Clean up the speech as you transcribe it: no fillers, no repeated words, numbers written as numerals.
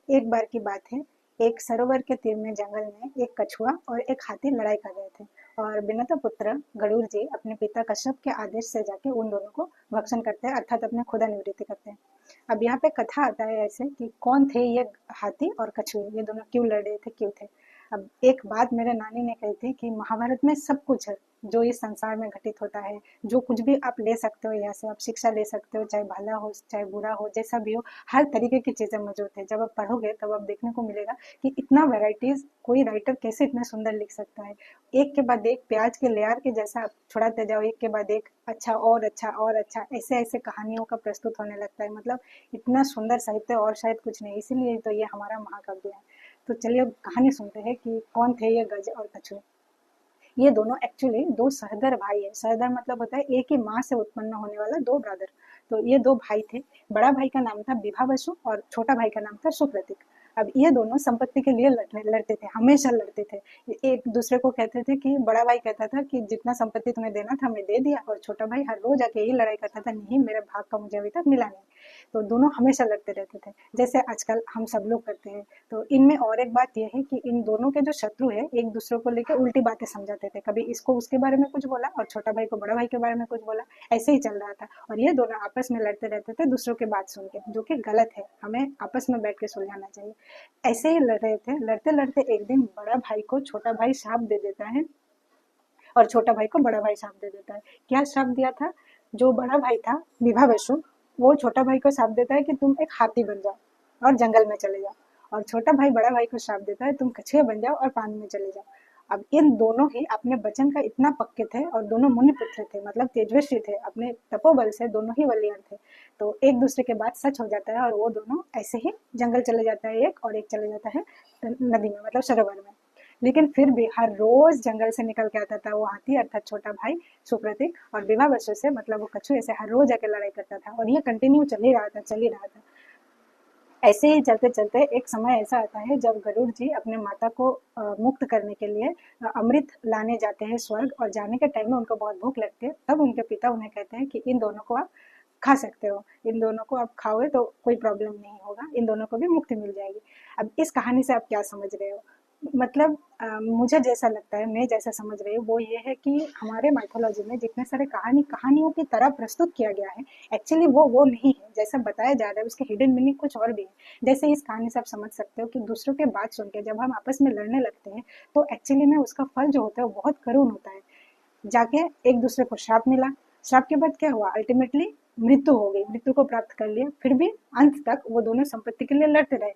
एक बार की बात है, एक सरोवर के तीर में जंगल में एक कछुआ और एक हाथी लड़ाई कर रहे थे। और विनता पुत्र गरुड़ जी अपने पिता कश्यप के आदेश से जाके उन दोनों को भक्षण करते हैं, अर्थात अपने खुदा निवृत्ति करते हैं। अब यहाँ पे कथा आता है ऐसे कि कौन थे ये हाथी और कछुए, ये दोनों क्यों लड़ रहे थे, क्यों थे। अब एक बात मेरे नानी ने कही थी कि महाभारत में सब कुछ है जो इस संसार में घटित होता है। जो कुछ भी आप ले सकते हो, यहाँ से आप शिक्षा ले सकते हो, चाहे भला हो चाहे बुरा हो, जैसा भी हो, हर तरीके की चीजें मौजूद है। जब आप पढ़ोगे तब आप देखने को मिलेगा कि इतना वेराइटीज कोई राइटर कैसे इतना सुंदर लिख सकता है। एक के बाद एक प्याज के लेयर के जैसा आप छुड़ाते जाओ, एक के बाद एक अच्छा और अच्छा और अच्छा, ऐसे ऐसे कहानियों का प्रस्तुत होने लगता है। मतलब इतना सुंदर साहित्य और शायद कुछ नहीं, इसीलिए तो ये हमारा महाकाव्य है। तो चलिए अब कहानी सुनते हैं कि कौन थे ये गज और कछुए। ये दोनों एक्चुअली दो सहदर भाई है। सहदर मतलब होता है एक ही माँ से उत्पन्न होने वाला दो ब्रदर। तो ये दो भाई थे। बड़ा भाई का नाम था विभावसु और छोटा भाई का नाम था सुप्रतीक। अब ये दोनों संपत्ति के लिए लड़ते थे, हमेशा लड़ते थे। एक दूसरे को कहते थे कि बड़ा भाई कहता था कि जितना संपत्ति तुम्हें देना था मैं दे दिया, और छोटा भाई हर रोज आके यही लड़ाई करता था, नहीं मेरे भाग का मुझे अभी तक मिला नहीं। तो दोनों हमेशा लड़ते रहते थे, जैसे आजकल हम सब लोग करते हैं। तो इनमें और एक बात यह है कि इन दोनों के जो शत्रु है एक दूसरे को लेकर उल्टी बातें समझाते थे। कभी इसको उसके बारे में कुछ बोला और छोटा भाई को बड़ा भाई के बारे में कुछ बोला, ऐसे ही चल रहा था। और ये दोनों आपस में लड़ते रहते थे दूसरों की बात सुन के, जो कि गलत है, हमें आपस में बैठ के सुलझाना चाहिए। ऐसे ही लड़ रहे थे, लड़ते लड़ते एक दिन बड़ा भाई को छोटा भाई शाप दे देता है और छोटा भाई को बड़ा भाई श्राप दे देता है। क्या श्राप दिया था? जो बड़ा भाई था विभावसु, वो छोटा भाई को श्राप देता है कि तुम एक हाथी बन जाओ और जंगल में चले जाओ। और छोटा भाई बड़ा भाई को श्राप देता है तुम कछुए बन जाओ और पानी में चले जाओ। अब इन दोनों ही अपने वचन का इतना पक्के थे और दोनों मुनि पुत्र थे, मतलब तेजस्वी थे, अपने तपोबल से दोनों ही बलियान थे। तो एक दूसरे के बात सच हो जाता है और वो दोनों ऐसे ही जंगल चले जाता है एक, और एक चले जाता है नदी में, मतलब सरोवर में। लेकिन फिर भी हर रोज जंगल से निकल के आता था वो हाथी, अर्थात छोटा भाई सुप्रतीक, और विवाह वर्षों से मतलब वो कछुए से हर रोज आके लड़ाई करता था। और ये कंटिन्यू चल ही रहा था, चल ही रहा था। ऐसे ही चलते चलते एक समय ऐसा आता है जब गरुड़ जी अपने माता को मुक्त करने के लिए अमृत लाने जाते हैं स्वर्ग, और जाने के टाइम में उनको बहुत भूख लगती है। तब उनके पिता उन्हें कहते हैं कि इन दोनों को आप खा सकते हो, इन दोनों को आप खाओगे तो कोई प्रॉब्लम नहीं होगा, इन दोनों को भी मुक्ति मिल जाएगी। अब इस कहानी से आप क्या समझ रहे हो? मतलब मुझे जैसा लगता है, मैं जैसा समझ रही हूँ वो ये है कि हमारे माइथोलॉजी में जितने सारे कहानियों की तरह प्रस्तुत किया गया है, एक्चुअली वो नहीं है जैसा बताया जा रहा है। उसके हिडन मीनिंग कुछ और भी है। जैसे इस कहानी से आप समझ सकते हो कि दूसरों के बात सुन के जब हम आपस में लड़ने लगते हैं तो एक्चुअली में उसका फल जो होता है वो बहुत करुण होता है। जाके एक दूसरे को श्राप मिला, श्राप के बाद क्या हुआ, अल्टीमेटली मृत्यु हो गई, मृत्यु को प्राप्त कर लिया। फिर भी अंत तक वो दोनों संपत्ति के लिए लड़ते रहे।